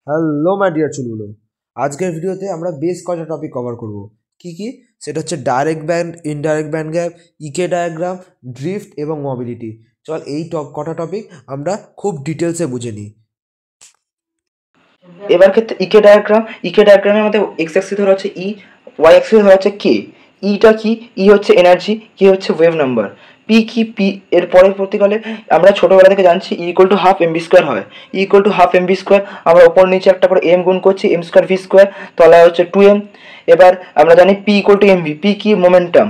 Hello my dear চুলগুলো, আজকের ভিডিওতে আমরা বেশ কয়েকটা টপিক কভার করব। কি সেটা হচ্ছে direct band, indirect band gap, E K diagram, drift এবং মোবিলিটি। চল এই কটা টপিক আমরা খুব ডিটেলসে বুঝে নিই। এবার ক্ষেত্রে ইকে ডায়াগ্রামে আমাদের এক্স অ্যাক্সিস ধরা হচ্ছে ই, ওয়াই অ্যাক্সিস ধরা হচ্ছে কে। ইটা কি? ই হচ্ছে এনার্জি, কে হচ্ছে ওয়েভ নাম্বার। পি কি? পি এর পরবর্তীকালে আমরা ছোটোবেলা থেকে জানছি equal to half MV square হয়। Equal to half MV square, আমরা ওপর নিচে একটা করে এম গুণ করছি, এম স্কোয়ার ভি স্কোয়ার, তলায় হচ্ছে 2m। এবার আমরা জানি P equal to MV, P কি? Momentum.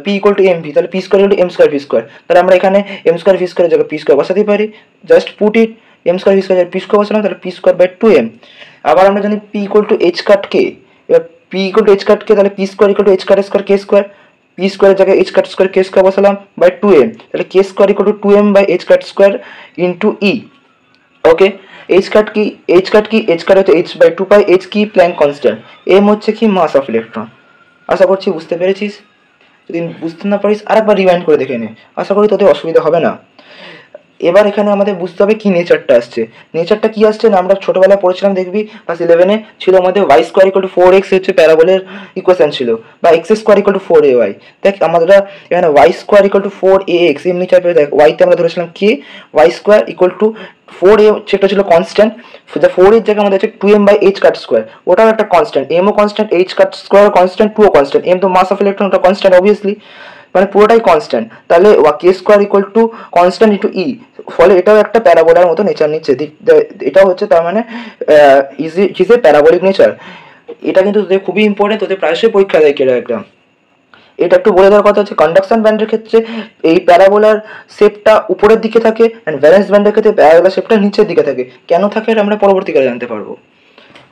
P equal to MV, তাহলে P square equal to M square V square. তাহলে আমরা এখানে এম স্কোয়ার ভি স্কোয়ারের জায়গায় পি স্কোয়ার বসাতে পারি। Just put it, M square V square P square বসালাম, তাহলে পি স্কোয়ার বাই 2m। আবার আমরা জানি P equal to H cut K. এবার P equal to H cut K, তাহলে P square equal to H cut square K square. P স্কোয়ারের জায়গায় H cut square K square বসালাম by 2m, তাহলে K square equal to 2m by H cut square into E. Okay, H cut কি? H cut কি? H cut হচ্ছে H by 2 pi. H কি? Planck constant. M হচ্ছে কি? মাস of electron. আশা করছি বুঝতে পেরেছিস। যদি বুঝতে না পারিস আরেকবার রিমাইন্ড করে দেখে নে, আশা করি তোদের অসুবিধা হবে না। এবার এখানে আমাদের বুঝতে হবে কি নেচারটা আসছে। নেচারটা কি আসছে না, আমরা ছোটবেলায় পড়েছিলাম, দেখবি ক্লাস 11-এ ছিল আমাদের Y square equal two 4x হচ্ছে প্যারাবোলের ইকুয়েশন ছিল, বা x square equal two 4ay। দেখ আমরা এখানে Y square equal two 4ax এমনি টাইপের, দেখ ওয়াইতে আমরা ধরেছিলাম কে, Y square equal to 4a সেটা ছিল কনস্ট্যান্ট। 4 এর জায়গায় আমাদের হচ্ছে 2m by H cut square, ওটাও একটা কনস্ট্যান্ট। এমও constant, H cut square constant, 2ও কনস্ট্যান্ট। এম তো মাস অফ ইলেকট্রন, ওটা কনস্ট্যান্ট অবভিয়াসলি, মানে পুরোটাই কনস্ট্যান্ট। তাহলে K square equal to constant into E, ফলে এটাও একটা প্যারাবোলার মতো নেচার নিচ্ছে। এটাও হচ্ছে তার মানে ইজ এ প্যারাবোলিক নেচার। এটা কিন্তু তোদের খুবই ইম্পর্টেন্ট, তোদের প্রায়শই পরীক্ষা দেয় কে ডায়াগ্রাম। এটা একটু বলে দেওয়ার কথা হচ্ছে, কন্ডাকশন ব্যান্ডের ক্ষেত্রে এই প্যারাবোলার শেপটা উপরের দিকে থাকে, অ্যান্ড ভ্যালেন্স ব্যান্ডের ক্ষেত্রে প্যারাবোলার শেপটা নিচের দিকে থাকে। কেন থাকে এটা আমরা পরবর্তীকালে জানতে পারবো।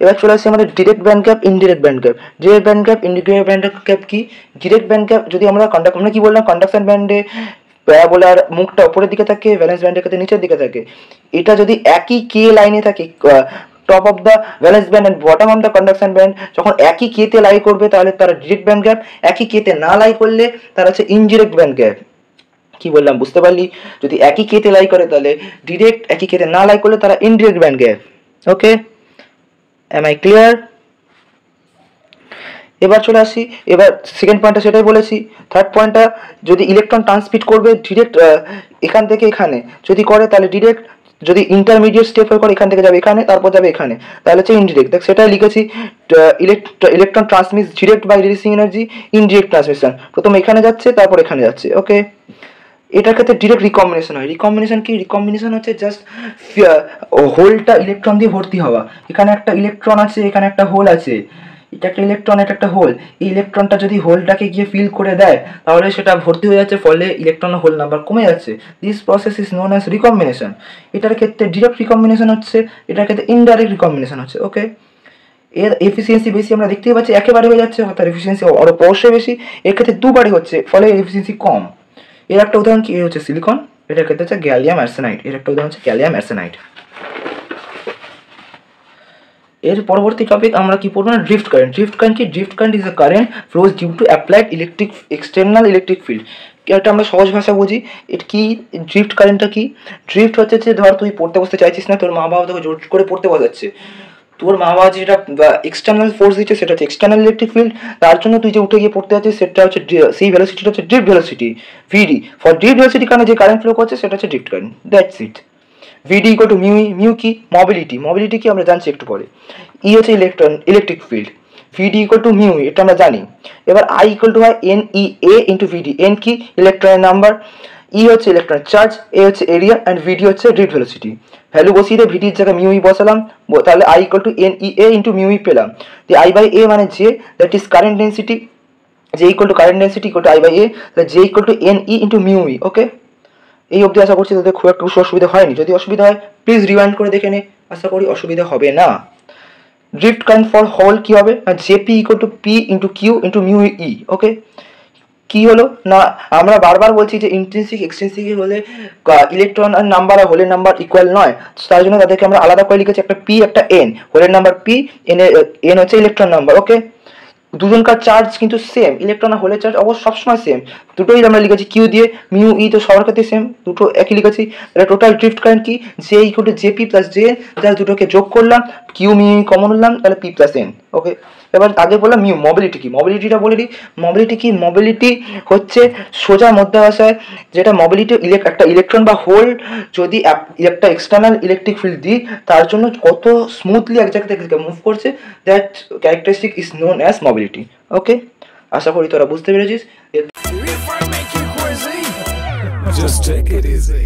এবার চলে আসছে আমাদের direct band gap, indirect band gap. Direct band gap, indirect band gap কি? ডিরেক্ট ব্যান্ড গ্যাপ যদি আমরা কি বললাম, কন্ডাকশন ব্যান্ডে প্যারাবোলার মুখটা উপরের দিকে থাকে, ভ্যালেন্স ব্যান্ডের ক্ষেত্রে নিচের দিকে থাকে। এটা যদি একই কে লাইনে থাকে, top of the valence band and bottom of the conduction band, যখন একই কেতে লাই করবে তাহলে তারা ডিরেক্ট ব্যান্ড গ্যাপ। একই কেতে না লাই করলে তারা হচ্ছে ইনডিরেক্ট ব্যান্ড গ্যাপ। কি বললাম বুঝতে পারলি? যদি একই কেতে লাই করে তাহলে ডিরেক্ট, একই কেতে না লাই করলে তারা indirect band gap. Okay, am I clear? এবার চলে আসি, এবার সেকেন্ড পয়েন্টটা সেটাই বলেছি। থার্ড পয়েন্টটা, যদি ইলেকট্রন ট্রান্সমিট করবে ডিরেক্ট এখান থেকে এখানে যদি করে তাহলে ডিরেক্ট, যদি ইন্টারমিডিয়েট স্টেপ হয়ে করে এখান থেকে যাবে এখানে, তারপর যাবে এখানে, তাহলে হচ্ছে ইনডিরেক্ট। দেখ সেটাই লিখেছি, electron transmit direct by releasing energy, indirect transmission. প্রথম এখানে যাচ্ছে, তারপর এখানে যাচ্ছে। ওকে, এটার ক্ষেত্রে ডিরেক্ট রিকম্বিনেশন হয়। রিকম্বিনেশন কি? রিকম্বিনেশন হচ্ছে জাস্ট হোলটা ইলেকট্রন দিয়ে ভর্তি হওয়া। এখানে একটা ইলেকট্রন আছে, এখানে একটা হোল আছে, এটা একটা ইলেকট্রন, এটা একটা হোল। এই ইলেকট্রনটা যদি হোলটাকে গিয়ে ফিল করে দেয় তাহলে সেটা ভর্তি হয়ে যাচ্ছে, ফলে ইলেকট্রন হোল নাম্বার কমে যাচ্ছে। This process is known as recombination. এটার ক্ষেত্রে ডিরেক্ট রিকম্বিনেশন হচ্ছে, এটার ক্ষেত্রে ইনডাইরেক্ট রিকম্বিনেশন হচ্ছে। ওকে, এর এফিসিয়েন্সি বেশি, আমরা দেখতেই পাচ্ছি একেবারে হয়ে যাচ্ছে, অর্থাৎ এফিসিয়েন্সি আরও অবশ্যই বেশি। এর ক্ষেত্রে দুবারই হচ্ছে, ফলে এফিসিয়েন্সি কম। এর একটা উদাহরণ কি হচ্ছে সিলিকন, এটার ক্ষেত্রে হচ্ছে গ্যালিয়াম আর্সেনাইড। এর একটা উদাহরণ হচ্ছে গ্যালিয়াম আর্সেনাইড। এর পরবর্তী টপিক আমরা কি পড়বো না, ড্রিফট কারেন্ট। ড্রিফট কারেন্ট কি? Drift current is a current flows due to applied electric external electric field. এটা আমরা সহজ ভাষা বুঝি, এটা কি? ড্রিফট কারেন্টটা কি? ড্রিফট হচ্ছে যে ধর তুই পড়তে বসতে চাইছিস না, তোর মা বাবা তোকে জোর করে পড়তে বসাচ্ছে, তোর মা বাবা যেটা এক্সটার্নাল ফোর্স দিচ্ছে সেটা হচ্ছে এক্সটার্নাল ইলেকট্রিক ফিল্ড, তার জন্য তুই যে উঠে গিয়ে পড়তে যাচ্ছিস সেটা হচ্ছে, সেই ভেলোসিটিটা হচ্ছে drift velocity, VD. For drift velocity কারণে যে কারেন্ট ফ্লো করছে সেটা হচ্ছে drift current. That's it. VD equal to mu. Mu কি? মোবিলিটি। মোবিলিটি কি আমরা জানছি একটু পরে। ই হচ্ছে electric field. VD equal to mu, এটা আমরা জানি। এবার আই ইকুয়াল টু হয় N E A into VD. N কি? ইলেকট্রনের নাম্বার, ই হচ্ছে ইলেকট্রনের চার্জ, এ হচ্ছে এরিয়া, অ্যান্ড ভিডি হচ্ছে ড্রিফট ভেলোসিটি। ভ্যালু বসিয়ে দিয়ে ভিডির জায়গায় মিউ ই বসালাম, তাহলে I equal to N E A into mu E পেলাম। যে আই বাই এ মানে যে, that is current density. J equal to current density equal to I by A, তাহলে J equal to N E into mu E. Okay, এই অবধি আশা করছি তাদের খুব একটা অসুবিধা হয়নি। যদি অসুবিধা হয় প্লিজ রিওয়াইন্ড করে দেখে নে, আশা করি অসুবিধা হবে না। ড্রিফট কারেন্ট ফর হোল কি হবে না, JP equal to P into Q into mu E. Okay, কি হলো না, আমরা বারবার বলছি যে ইন্ট্রিনসিক এক্সট্রিনসিক হলে ইলেকট্রন আর নাম্বার আর হোলের নাম্বার ইকুয়াল নয়, তার জন্য তাদেরকে আমরা আলাদা করে লিখেছি, একটা পি একটা এন। হোলের নাম্বার পি, এন হচ্ছে ইলেকট্রন নাম্বার। ওকে, দুজনকার চার্জ কিন্তু সেম, ইলেকট্রন আর হোলের চার্জ অবশ্য সবসময় সেম, দুটোই আমরা লিখেছি কিউ দিয়ে, মিউ ই তো সবার ক্ষেত্রে সেম, দুটো একই লিখেছি। তাহলে টোটাল ড্রিফট কারেন্ট কি, J equal to JP plus J, just দুটোকে যোগ করলাম, কিউ মিউ কমন নিলাম, তাহলে পি প্লাস এন। ওকে, এবার আগে বললাম মিউ মোবিলিটি কি, মোবিলিটিটা বলে দিই। মোবিলিটি কি, মোবিলিটি হচ্ছে সোজা মধ্য ভাষায় যেটা মোবিলিটি, একটা ইলেকট্রন বা হোল যদি একটা এক্সটার্নাল ইলেকট্রিক ফিল্ড দিই তার জন্য কত স্মুথলি এক জায়গা থেকে মুভ করছে, that characteristic is known as mobility. Okay, আশা করি তোরা বুঝতে পেরেছিস। Just take it easy.